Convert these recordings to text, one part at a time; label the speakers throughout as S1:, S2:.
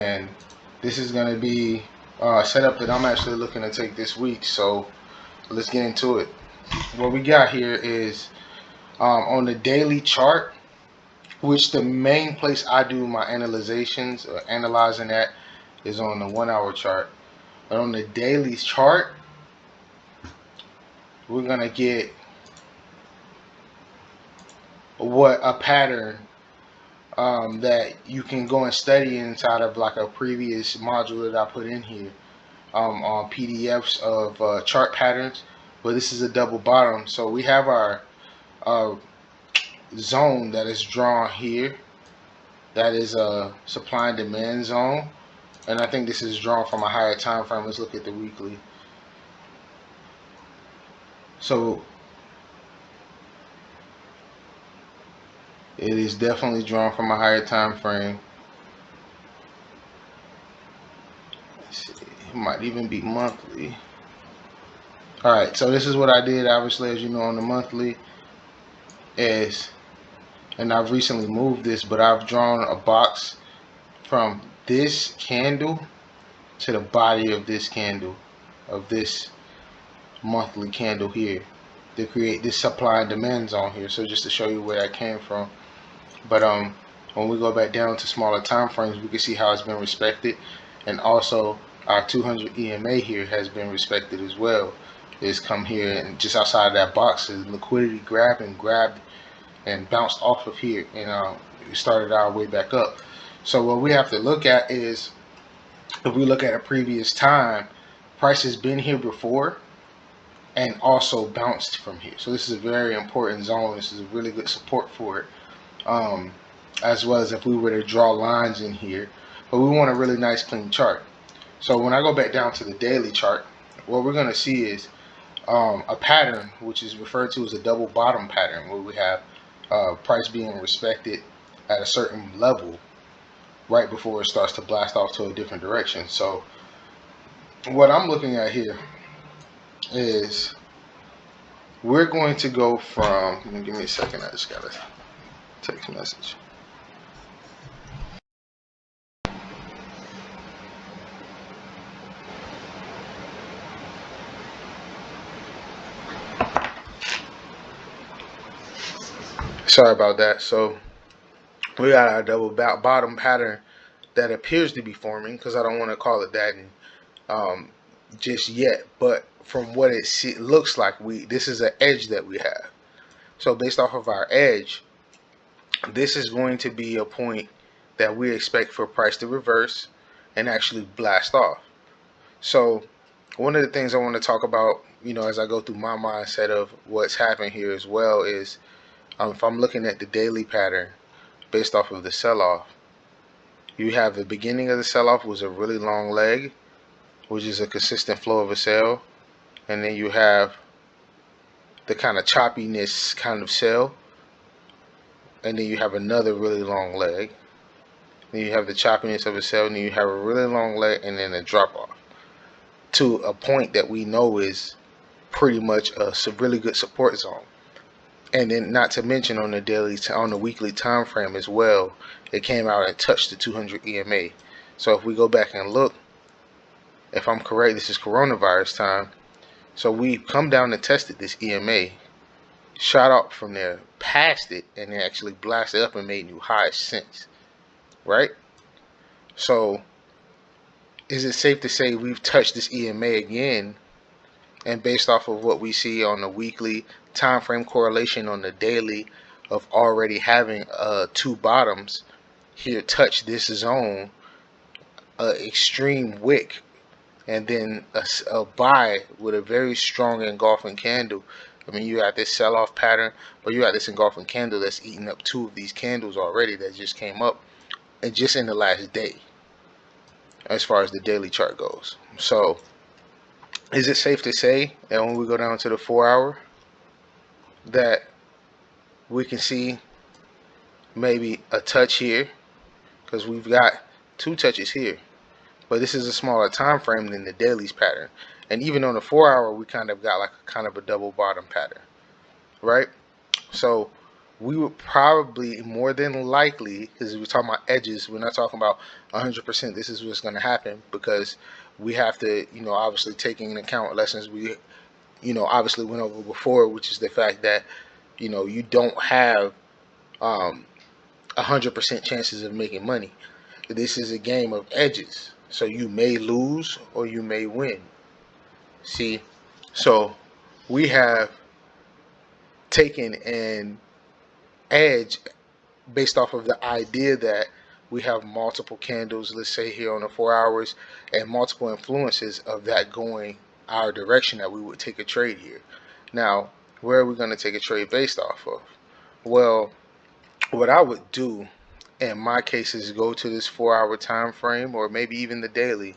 S1: and this is going to be a setup that I'm actually looking to take this week. So let's get into it. What we got here is on the daily chart, which the main place I do my analyzations or analyzing at is on the 1 hour chart. But on the daily chart, we're gonna get what a pattern that you can go and study inside of like a previous module that I put in here on PDFs of chart patterns. But this is a double bottom, so we have our uh, zone that is drawn here. That is a supply and demand zone, and I think this is drawn from a higher time frame. Let's look at the weekly. So it is definitely drawn from a higher time frame. It might even be monthly. All right, so this is what I did. Obviously, as you know, on the monthly is, and I've recently moved this, but I've drawn a box from this candle to the body of this candle, of this monthly candle here, to create this supply and demand zone here. So just to show you where that came from. But when we go back down to smaller time frames, we can see how it's been respected, and also our 200 EMA here has been respected as well. It's come here and just outside of that box is liquidity grabbed and bounced off of here, and we started our way back up. So what we have to look at is, if we look at a previous time, price has been here before and also bounced from here. So this is a very important zone. This is a really good support for it. As well as if we were to draw lines in here, but we want a really nice clean chart. So when I go back down to the daily chart, what we're going to see is a pattern which is referred to as a double bottom pattern, where we have price being respected at a certain level right before it starts to blast off to a different direction. So what I'm looking at here is we're going to go from, give me a second, I just got a text message. Sorry about that. So we got our double bottom pattern that appears to be forming, because I don't want to call it that just yet, but from what it looks like, this is an edge that we have. So based off of our edge, this is going to be a point that we expect for price to reverse and actually blast off. So one of the things I want to talk about, as I go through my mindset of what's happening here as well, is if I'm looking at the daily pattern based off of the sell-off, you have the beginning of the sell-off was a really long leg, which is a consistent flow of a sell, and then you have the kind of choppiness kind of sell, and then you have another really long leg, then you have the choppiness of a sell, and then you have a really long leg, and then a drop off to a point that we know is pretty much a really good support zone. And then, not to mention, on the weekly time frame as well, it came out and touched the 200 EMA. So if we go back and look, if I'm correct, this is coronavirus time. So we come down and tested this EMA, shot up from there, passed it, and then actually blasted up and made new highs since. Right? So is it safe to say we've touched this EMA again? And based off of what we see on the weekly time frame correlation on the daily of already having two bottoms here touch this zone, extreme wick, and then a buy with a very strong engulfing candle. I mean, you got this sell-off pattern, but you got this engulfing candle that's eating up two of these candles already that just came up, and just in the last day, as far as the daily chart goes. So is it safe to say that when we go down to the 4 hour that we can see maybe a touch here, because we've got two touches here, but this is a smaller time frame than the daily's pattern, and even on the 4 hour we kind of got like a double bottom pattern, right? So we would probably more than likely, because we're talking about edges, we're not talking about 100% this is what's going to happen, because we have to, obviously taking into account lessons we, obviously went over before, which is the fact that, you don't have 100% chances of making money. This is a game of edges. So you may lose or you may win. See? So we have taken an edge based off of the idea that we have multiple candles, let's say here on the 4 hours, and multiple influences of that going our direction that we would take a trade here. Now, where are we going to take a trade based off of? Well, what I would do in my case is go to this 4 hour time frame, or maybe even the daily,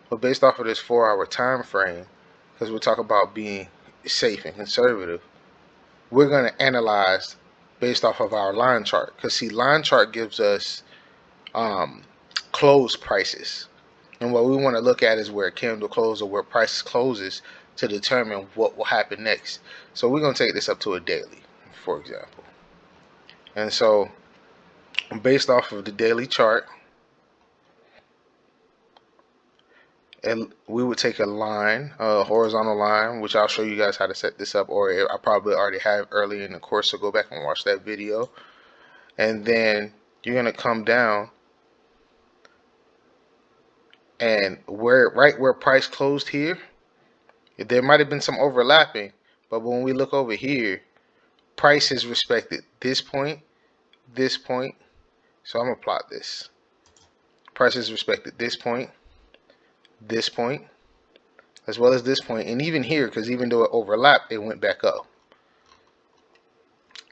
S1: but based off of this 4 hour time frame, because we're talking about being safe and conservative, we're going to analyze based off of our line chart. Because see, line chart gives us um, close prices, and what we want to look at is where candle close or where price closes to determine what will happen next. So we're going to take this up to a daily, for example. And so based off of the daily chart, and we would take a line, a horizontal line, which I'll show you guys how to set this up, or I probably already have earlier in the course, so go back and watch that video. And then you're going to come down, and right where price closed here, there might have been some overlapping, but when we look over here, price has respected this point, so I'm going to plot this. Price has respected this point, as well as this point, and even here, because even though it overlapped, it went back up.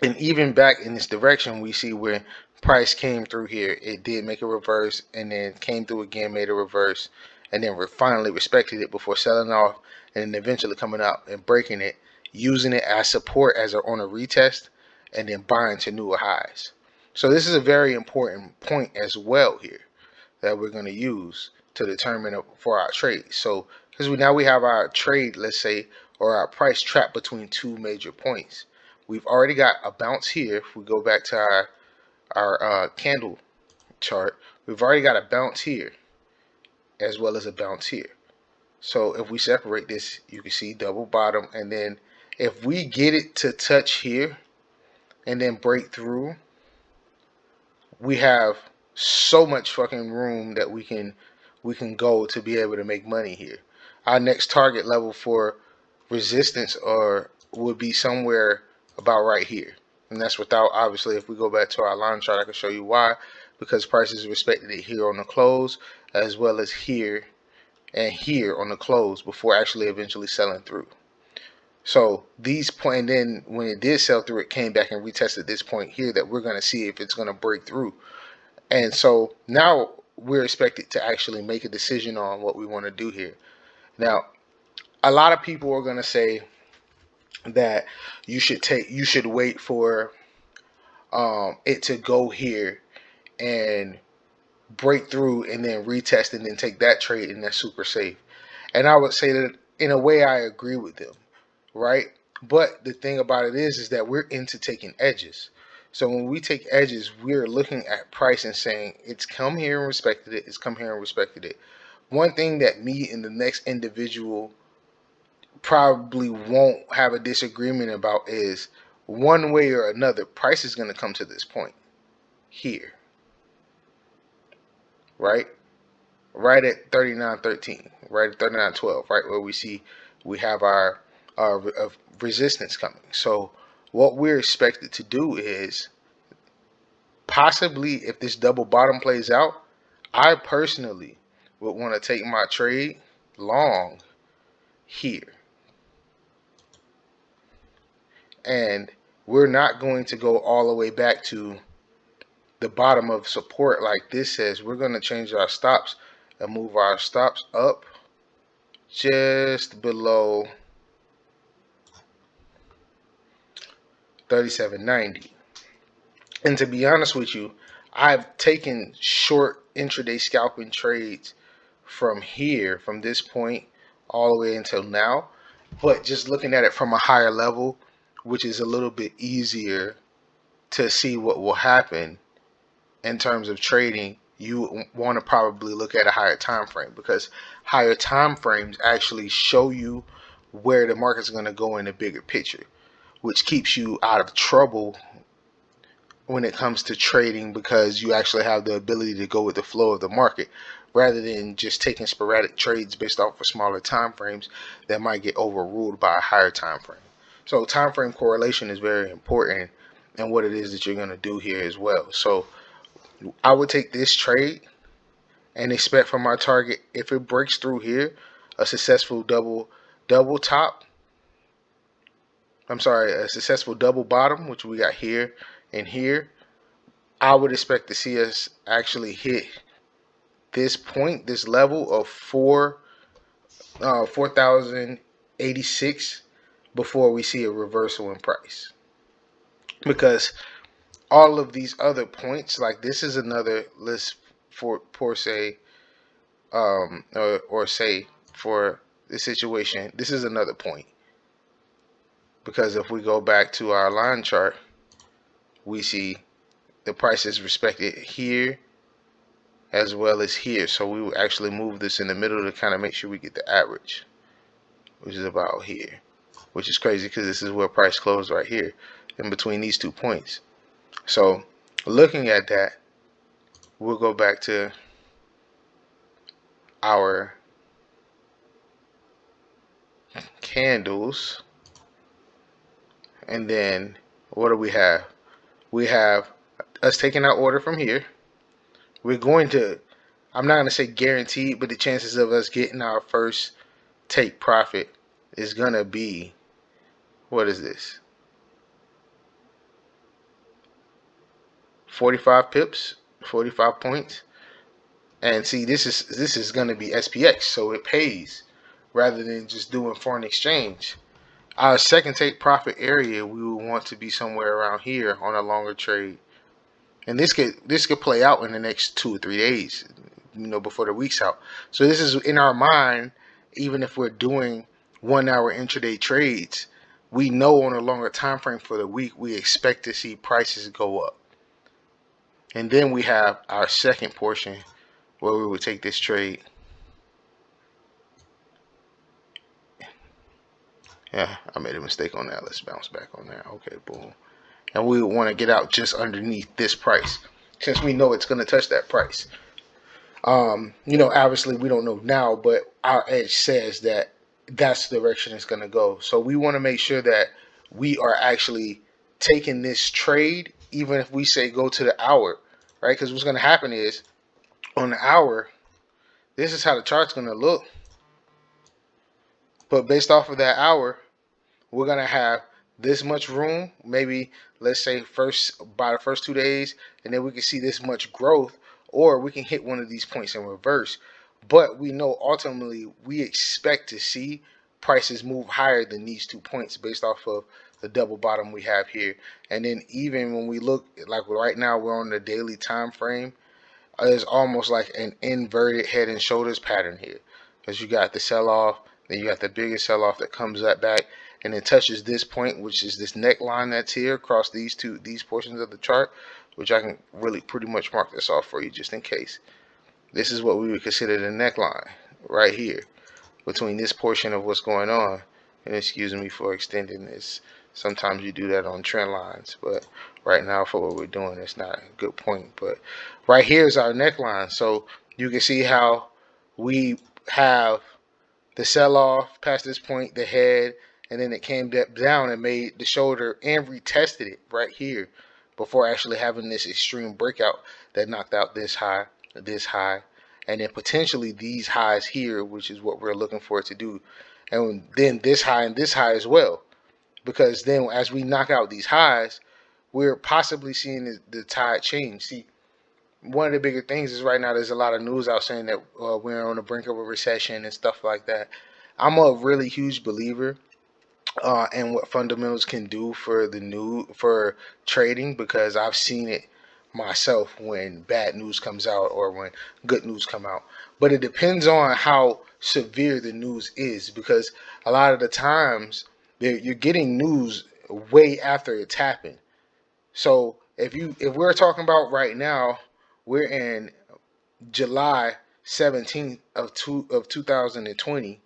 S1: And even back in this direction, we see where price came through here, it did make a reverse, and then came through again, made a reverse, and then finally respected it before selling off, and then eventually coming out and breaking it, using it as support on a retest, and then buying to newer highs. So this is a very important point as well here that we're going to use to determine for our trade. So because now we have our trade, let's say, or our price trapped between two major points. We've already got a bounce here. If we go back to our candle chart, we've already got a bounce here as well as a bounce here. So if we separate this, you can see double bottom, and then if we get it to touch here and then break through, we have so much fucking room that we can go to be able to make money here. Our next target level for resistance would be somewhere about right here, and that's without, obviously, if we go back to our line chart, I can show you why, because prices respected it here on the close as well as here and here on the close before actually eventually selling through. So these point, and then when it did sell through, it came back and retested this point here that we're going to see if it's going to break through. And so now we're expected to actually make a decision on what we want to do here. Now, a lot of people are going to say that you should wait for it to go here and break through and then retest and then take that trade, and that's super safe. And I would say that in a way I agree with them, right? But the thing about it is that we're into taking edges. So when we take edges, we're looking at price and saying it's come here and respected it, it's come here and respected it. One thing that me and the next individual probably won't have a disagreement about is one way or another, price is going to come to this point here, right? Right at 39.13, right at 39.12, right where we have our resistance coming. So what we're expected to do is possibly, if this double bottom plays out, I personally would want to take my trade long here. And we're not going to go all the way back to the bottom of support like this says. We're going to change our stops and move our stops up just below 37.90. And to be honest with you, I've taken short intraday scalping trades from here, from this point all the way until now. But just looking at it from a higher level, which is a little bit easier to see what will happen in terms of trading, you want to probably look at a higher time frame, because higher time frames actually show you where the market's going to go in the bigger picture, which keeps you out of trouble when it comes to trading, because you actually have the ability to go with the flow of the market rather than just taking sporadic trades based off of smaller time frames that might get overruled by a higher time frame. So time frame correlation is very important in what it is that you're going to do here as well. So I would take this trade and expect from our target, if it breaks through here, a successful double top. I'm sorry, a successful double bottom, which we got here and here. I would expect to see us actually hit this point, this level of 4,086 before we see a reversal in price. Because all of these other points, like this is another, let's for say, or say for this situation, this is another point. Because if we go back to our line chart, we see the price is respected here as well as here. So we will actually move this in the middle to kind of make sure we get the average, which is about here, which is crazy because this is where price closed, right here in between these 2 points. So looking at that, we'll go back to our candles, and then what do we have? We have us taking our order from here. We're going to, I'm not going to say guaranteed, but the chances of us getting our first take profit is going to be, what is this? 45 pips, 45 points. And see, this is going to be SPX, so it pays rather than just doing foreign exchange. Our second take profit area, we will want to be somewhere around here on a longer trade. And this could play out in the next 2 or 3 days, before the week's out. So this is in our mind. Even if we're doing 1 hour intraday trades, we know on a longer time frame for the week, we expect to see prices go up. And then we have our second portion where we would take this trade. Yeah, I made a mistake on that. Let's bounce back on that. Okay, boom. And we want to get out just underneath this price, since we know it's going to touch that price. Obviously we don't know now, but our edge says that that's the direction it's going to go. So we want to make sure that we are actually taking this trade, even if we say go to the hour, right? Because what's going to happen is on the hour, this is how the chart's going to look. But based off of that hour, we're going to have this much room, maybe let's say by the first 2 days, and then we can see this much growth, or we can hit one of these points in reverse. But we know ultimately we expect to see prices move higher than these 2 points based off of the double bottom we have here. And then even when we look, like right now we're on the daily time frame, it's almost like an inverted head and shoulders pattern here, because you got the sell-off, then you got the biggest sell-off that comes up back, and it touches this point, which is this neckline that's here across these portions of the chart, which I can really pretty much mark this off for you just in case. This is what we would consider the neckline right here between this portion of what's going on. And excuse me for extending this. Sometimes you do that on trend lines, but right now for what we're doing, it's not a good point. But right here is our neckline. So you can see how we have the sell-off past this point, the head, and then it came down and made the shoulder and retested it right here before actually having this extreme breakout that knocked out this high, and then potentially these highs here, which is what we're looking for it to do, and then this high and this high as well. Because then as we knock out these highs, we're possibly seeing the tide change. See, one of the bigger things is right now there's a lot of news out saying that we're on the brink of a recession and stuff like that. I'm a really huge believer in what fundamentals can do for trading, because I've seen it myself when bad news comes out or when good news come out. But it depends on how severe the news is, because a lot of the times you're getting news way after it's happened. So if we're talking about right now, we're in July 17th of 2020,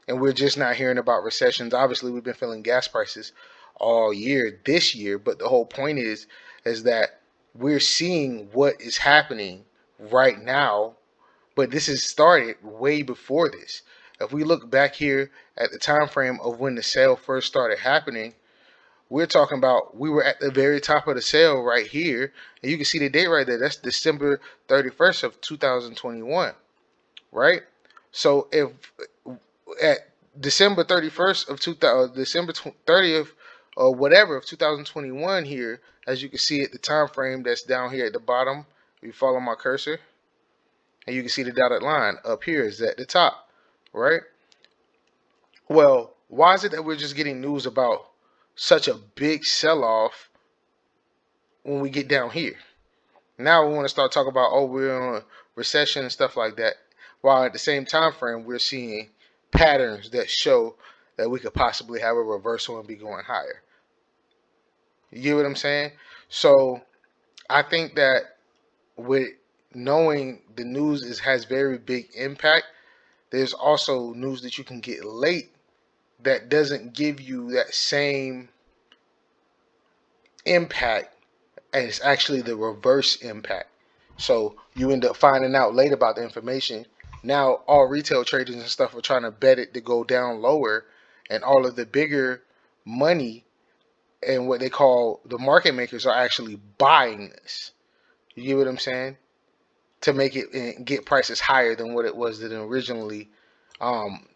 S1: and we're just not hearing about recessions. Obviously, we've been feeling gas prices all year this year, but the whole point is that we're seeing what is happening right now, but this has started way before this. If we look back here at the time frame of when the sale first started happening, we're talking about we were at the very top of the sale right here, and you can see the date right there. That's December 31st of 2021, right? So if at December 31st of 2000, December 30th or whatever of 2021 here, as you can see at the time frame that's down here at the bottom, if you follow my cursor, and you can see the dotted line up here is at the top, right? Well, why is it that we're just getting news about such a big sell-off when we get down here? Now we want to start talking about, oh, we're in a recession and stuff like that, while at the same time frame we're seeing patterns that show that we could possibly have a reversal and be going higher. You get what I'm saying? So I think that with knowing the news has very big impact, there's also news that you can get late that doesn't give you that same impact, and it's actually the reverse impact. So you end up finding out late about the information. Now all retail traders and stuff are trying to bet it to go down lower, and all of the bigger money and what they call the market makers are actually buying this. You get what I'm saying? To make it and get prices higher than what it was that originally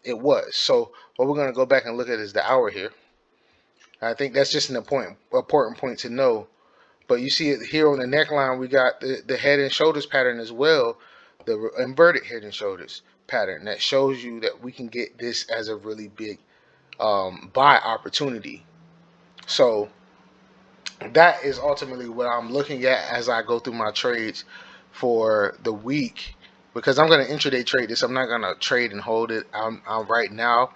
S1: it was. So what we're gonna go back and look at is the hour here. I think that's just an important point to know. But you see it here on the neckline, we got the head and shoulders pattern as well, the inverted head and shoulders pattern that shows you that we can get this as a really big buy opportunity. So that is ultimately what I'm looking at as I go through my trades for the week, because I'm going to intraday trade this. I'm not going to trade and hold it. I'm right now,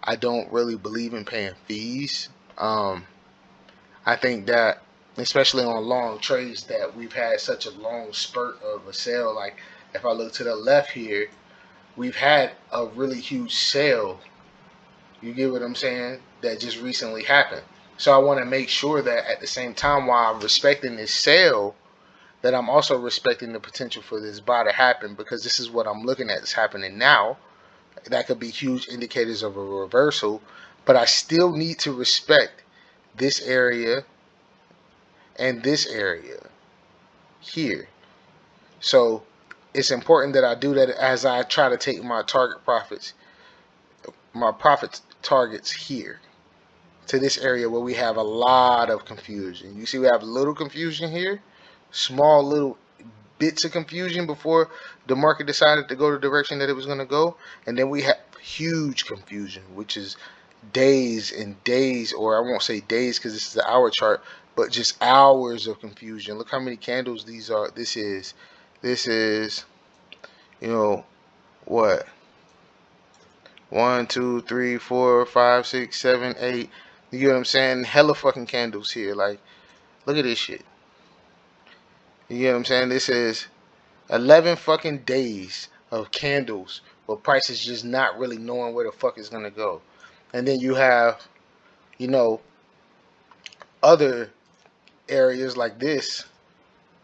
S1: I don't really believe in paying fees. I think that especially on long trades that we've had such a long spurt of a sale. Like if I look to the left here, we've had a really huge sale. You get what I'm saying? That just recently happened. So I want to make sure that at the same time, while I'm respecting this sale, that I'm also respecting the potential for this buy to happen, because this is what I'm looking at is happening now. That could be huge indicators of a reversal, but I still need to respect this area and this area here. So it's important that I do that as I try to take my profit targets here to this area where we have a lot of confusion. You see we have little confusion here, small little bits of confusion before the market decided to go the direction that it was going to go, and then we have huge confusion, which is days and days, or I won't say days because this is the hour chart, but just hours of confusion. Look how many candles these are. This is you know what, 1 2 3 4 5 6 7 8, you get what I'm saying? Hella fucking candles here. Like, look at this shit. You get what I'm saying? This is 11 fucking days of candles where prices just not really knowing where the fuck it's gonna go. And then you have, you know, other areas like this,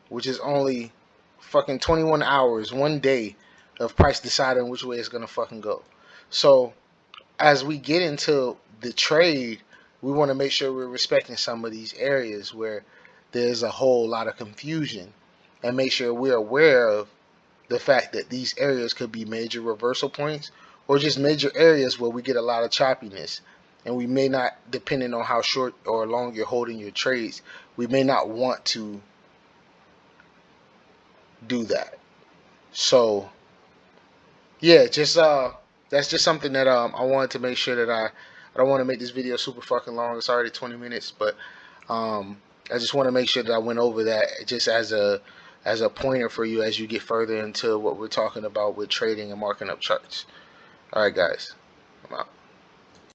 S1: which is only fucking 21 hours, one day of price deciding which way it's gonna fucking go. So as we get into the trade, we want to make sure we're respecting some of these areas where there's a whole lot of confusion, and make sure we're aware of the fact that these areas could be major reversal points or just major areas where we get a lot of choppiness, and we may not, depending on how short or long you're holding your trades, we may not want to do that. So yeah, just that's just something that I wanted to make sure that I don't want to make this video super fucking long. It's already 20 minutes, but I just want to make sure that I went over that just as a pointer for you as you get further into what we're talking about with trading and marking up charts. All right, guys.